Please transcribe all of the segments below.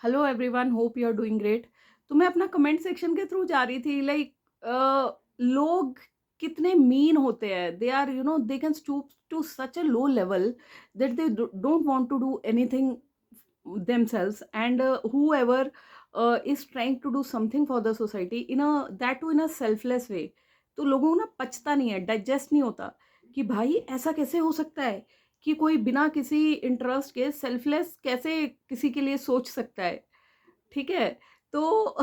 Hello everyone, hope you are doing great. तो मैं अपना कमेंट सेक्शन के थ्रू जा रही थी, लोग कितने मीन होते हैं। They are they can stoop to such a low level that they don't want to do anything themselves, and whoever is trying to do something for the society in a that too in a selfless way। तो लोगों को ना पचता नहीं है, digest नहीं होता कि भाई ऐसा कैसे हो सकता है कि कोई बिना किसी इंटरेस्ट के सेल्फलेस कैसे किसी के लिए सोच सकता है। ठीक है? तो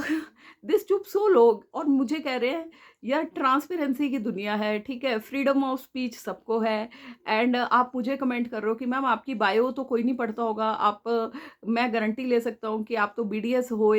दिस चुप सो लोग और मुझे कह रहे हैं यार ट्रांसपेरेंसी की दुनिया है, ठीक है? फ्रीडम ऑफ स्पीच सबको है। एंड आप मुझे कमेंट कर रहे हो कि मैम आपकी बायो तो कोई नहीं पढ़ता होगा। मैं गारंटी ले सकता हूँ कि आप तो बीडीएस हो,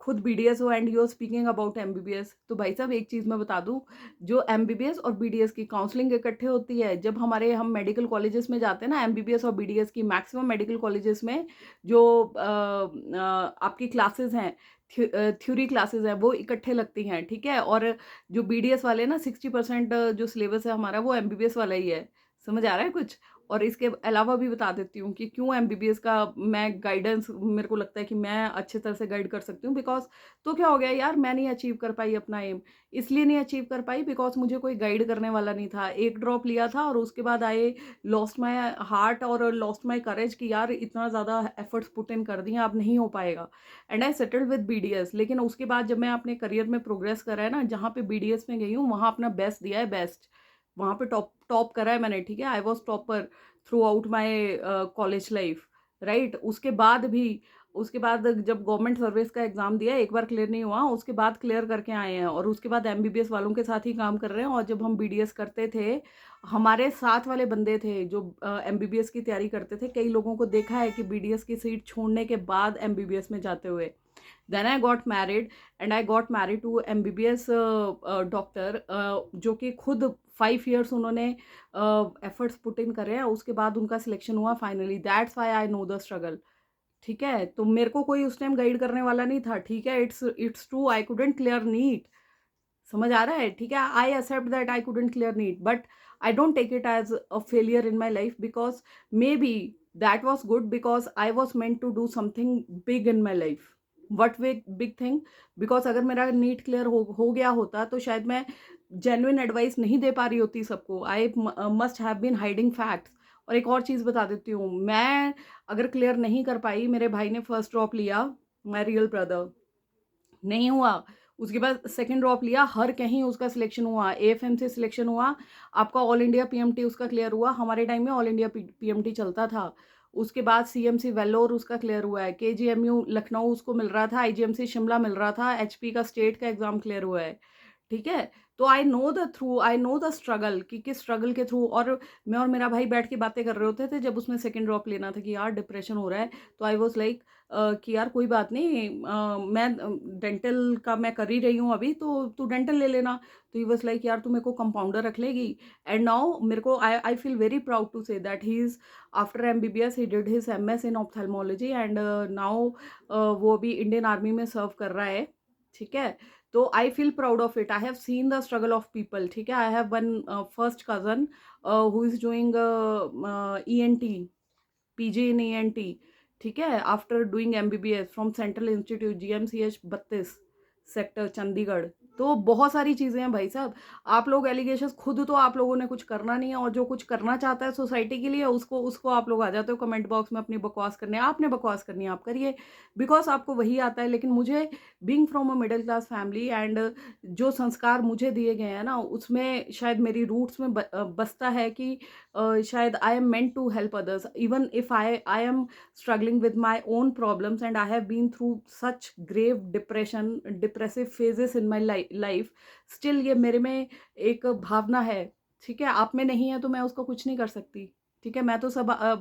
खुद बीडीएस हो, and you are speaking about MBBS. तो भाई साहब एक चीज़ मैं बता दूँ, जो एमबीबीएस और बीडीएस की काउंसलिंग इकट्ठे होती है, जब हम मेडिकल कॉलेजेस में जाते हैं ना, एमबीबीएस और बीडीएस की मैक्सिमम मेडिकल कॉलेजेस में जो आपकी क्लासेस हैं, थ्योरी क्लासेस हैं, वो इकट्ठे लगती हैं, ठीक है? और जो बीडीएस वाले ना 60% जो सिलेबस है हमारा वो एमबीबीएस वाला ही है। समझ आ रहा है कुछ? और इसके अलावा भी बता देती हूँ कि क्यों एमबीबीएस का मैं गाइडेंस, मेरे को लगता है कि मैं अच्छी तरह से गाइड कर सकती हूँ। बिकॉज़ तो क्या हो गया यार, मैं नहीं अचीव कर पाई अपना एम। इसलिए नहीं अचीव कर पाई बिकॉज़ मुझे कोई गाइड करने वाला नहीं था। एक ड्रॉप लिया था और उसके बाद आई लॉस्ट माय हार्ट और लॉस्ट माय करेज कि यार इतना ज़्यादा एफर्ट्स पुट इन कर दिए, अब नहीं हो पाएगा। And I settled with BDS. लेकिन उसके बाद जब मैं अपने करियर में प्रोग्रेस करा है ना, जहाँ पे बीडीएस में गई हूँ वहाँ अपना बेस्ट दिया है, बेस्ट। वहाँ पे टॉप टॉप करा है मैंने, ठीक है? I was topper through out my college life, right? उसके बाद जब गवर्नमेंट सर्विस का एग्ज़ाम दिया, एक बार क्लियर नहीं हुआ, उसके बाद क्लियर करके आए हैं और उसके बाद एमबीबीएस वालों के साथ ही काम कर रहे हैं। और जब हम बीडीएस करते थे, हमारे साथ वाले बंदे थे जो एमबीबीएस की तैयारी करते थे, कई लोगों को देखा है कि बीडीएस की सीट छोड़ने के बाद एमबीबीएस में जाते हुए। Then I got married and I got married to MBBS doctor, जो कि खुद 5 years उन्होंने एफर्ट्स पुट इन करे हैं, उसके बाद उनका सिलेक्शन हुआ finally. That's why I know the struggle. ठीक है? तो मेरे को कोई उस टाइम गाइड करने वाला नहीं था, ठीक है? It's true, I couldn't clear NEET. समझ आ रहा है? ठीक है? I accept that I couldn't clear NEET, but I don't take it as a failure in my life, because maybe that was good, because I was meant to do something big in my life. What big thing? Because अगर मेरा NEET clear हो गया होता तो शायद मैं genuine advice नहीं दे पा रही होती सबको। I must have been hiding facts. और एक और चीज़ बता देती हूँ, मैं अगर क्लियर नहीं कर पाई, मेरे भाई ने फर्स्ट ड्रॉप लिया, माई रियल ब्रदर, नहीं हुआ। उसके बाद सेकंड ड्रॉप लिया, हर कहीं उसका सिलेक्शन हुआ, एएफएम से सिलेक्शन हुआ, आपका ऑल इंडिया पीएमटी उसका क्लियर हुआ। हमारे टाइम में ऑल इंडिया पीएमटी चलता था। उसके बाद सीएमसी वेल्लोर उसका क्लियर हुआ है, केजीएमयू लखनऊ उसको मिल रहा था, आईजीएमसी शिमला मिल रहा था, एचपी का स्टेट का एग्जाम क्लियर हुआ है। ठीक है? तो आई नो द स्ट्रगल कि किस स्ट्रगल के थ्रू। और मैं और मेरा भाई बैठ के बातें कर रहे होते थे जब उसमें सेकंड ड्रॉप लेना था कि यार डिप्रेशन हो रहा है। तो आई वाज लाइक कि यार कोई बात नहीं, मैं डेंटल का मैं कर ही रही हूँ अभी, तो तू डेंटल ले लेना। तो ही वाज लाइक यार तू मेरे को कंपाउंडर रख लेगी। एंड नाउ मेरे को I feel very proud to say that he is after MBBS he did his MS in ophthalmology, and now वो अभी इंडियन आर्मी में सर्व कर रहा है। ठीक है? तो I feel proud of it. I have seen the struggle of people. ठीक है? I have one first cousin who is doing ENT, PG in ENT. ठीक है? After doing MBBS from central institute GMCH 32 sector Chandigarh. तो बहुत सारी चीजें हैं भाई साहब। आप लोग एलिगेशंस, खुद तो आप लोगों ने कुछ करना नहीं है, और जो कुछ करना चाहता है सोसाइटी के लिए, उसको उसको आप लोग आ जाते हो कमेंट बॉक्स में अपनी बकवास करने। आपने बकवास करनी है आप करिए, बिकॉज आपको वही आता है। लेकिन मुझे, being from a middle class family, and जो संस्कार मुझे दिए गए हैं ना, उसमें शायद मेरी रूट्स में बसता है कि शायद I am meant to help others, even if I am struggling with my own problems, and I have been through such grave depressive phases in my life. Still ये मेरे में एक भावना है। ठीक है? आप में नहीं है तो मैं उसको कुछ नहीं कर सकती। ठीक है? मैं तो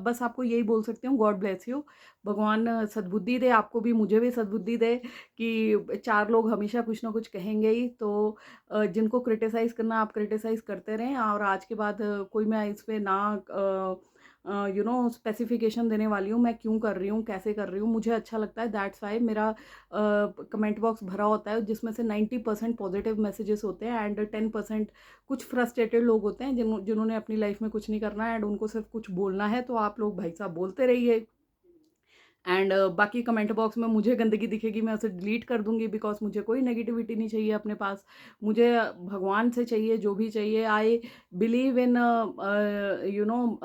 बस आपको यही बोल सकती हूँ, गॉड ब्लेस यू। भगवान सद्बुद्धि दे आपको भी, मुझे भी सद्बुद्धि दे कि चार लोग हमेशा कुछ ना कुछ कहेंगे ही। तो जिनको क्रिटिसाइज करना आप क्रिटिसाइज करते रहें, और आज के बाद कोई मैं इस पे ना स्पेसिफिकेशन देने वाली हूँ, मैं क्यों कर रही हूँ, कैसे कर रही हूँ, मुझे अच्छा लगता है। दैट्स वाई मेरा कमेंट बॉक्स भरा होता है, जिसमें से 90% पॉजिटिव मैसेजेस होते हैं, एंड 10% कुछ फ्रस्ट्रेटेड लोग होते हैं जिन्होंने अपनी लाइफ में कुछ नहीं करना है, एंड उनको सिर्फ कुछ बोलना है। तो आप लोग भाई साहब बोलते रहिए, एंड बाकी कमेंट बॉक्स में मुझे गंदगी दिखेगी मैं उसे डिलीट कर दूंगी, बिकॉज मुझे कोई नेगेटिविटी नहीं चाहिए अपने पास। मुझे भगवान से चाहिए जो भी चाहिए। I believe in you know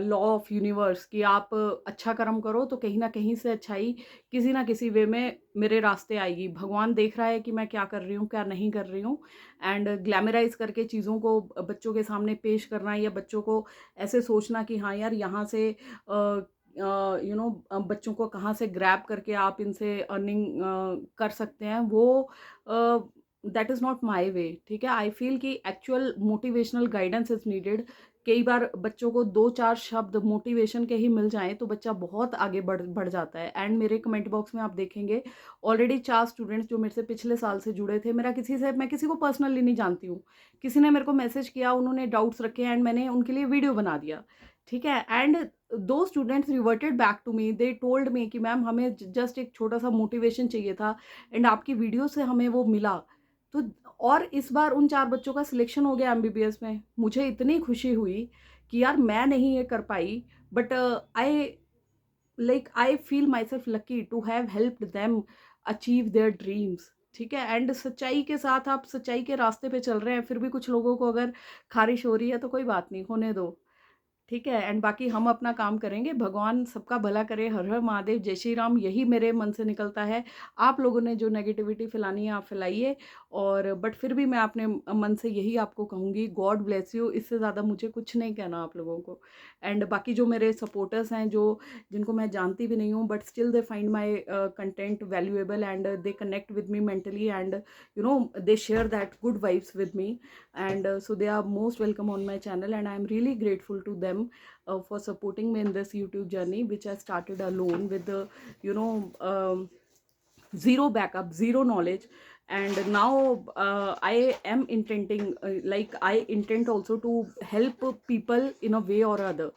law of universe कि आप अच्छा कर्म करो तो कहीं ना कहीं से अच्छाई किसी ना किसी वे में मेरे रास्ते आएगी। भगवान देख रहा है कि मैं क्या कर रही हूँ क्या नहीं कर रही हूँ। एंड ग्लैमराइज करके चीज़ों को बच्चों के सामने पेश करना या बच्चों को ऐसे सोचना कि हाँ यार यहाँ से बच्चों को कहाँ से ग्रैब करके आप इनसे अर्निंग कर सकते हैं, वो दैट इज़ नॉट माई वे। ठीक है, आई फील कि actual motivational guidance is needed. कई बार बच्चों को 2-4 शब्द मोटिवेशन के ही मिल जाएं तो बच्चा बहुत आगे बढ़ बढ़ जाता है। एंड मेरे कमेंट बॉक्स में आप देखेंगे ऑलरेडी 4 स्टूडेंट्स जो मेरे से पिछले साल से जुड़े थे। मैं किसी को पर्सनली नहीं जानती हूँ, किसी ने मेरे को मैसेज किया, उन्होंने डाउट्स रखे एंड मैंने उनके लिए वीडियो बना दिया। ठीक है, एंड दो students reverted back to me, they told me कि मैम हमें जस्ट एक छोटा सा मोटिवेशन चाहिए था एंड आपकी वीडियो से हमें वो मिला। तो और इस बार उन 4 बच्चों का सिलेक्शन हो गया एमबीबीएस में। मुझे इतनी खुशी हुई कि यार मैं नहीं ये कर पाई, but I feel my self lucky to have helped them achieve their dreams. ठीक है, एंड सच्चाई के साथ आप सच्चाई के रास्ते पे चल रहे हैं, फिर भी कुछ लोगों को अगर खारिश हो रही है तो कोई बात नहीं, होने दो। ठीक है, एंड बाकी हम अपना काम करेंगे। भगवान सबका भला करे। हर हर महादेव, जय श्री राम, यही मेरे मन से निकलता है। आप लोगों ने जो नेगेटिविटी फैलानी है आप फैलाइए, और बट फिर भी मैं अपने मन से यही आपको कहूँगी, गॉड ब्लेस यू। इससे ज़्यादा मुझे कुछ नहीं कहना आप लोगों को। एंड बाकी जो मेरे सपोर्टर्स हैं, जो जिनको मैं जानती भी नहीं हूँ but still they find my content valuable and they connect with me mentally and they share that good vibes with me, and so they are most welcome on my channel, and I am really grateful to them for supporting me in this YouTube journey, which I started alone with the you know zero backup, zero knowledge. And now I am intending I intend also to help people in a way or other.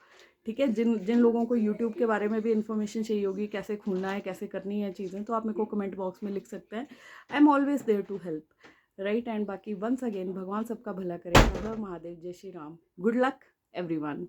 ठीक है, जिन जिन लोगों को YouTube के बारे में भी information चाहिए होगी, कैसे खुलना है, कैसे करनी है चीज़ें, तो आप मेरे को कमेंट बॉक्स में लिख सकते हैं। I am always there to help, right. And बाकी वंस अगेन भगवान सबका भला करे। हर हर महादेव, जय Shri Ram, good luck everyone.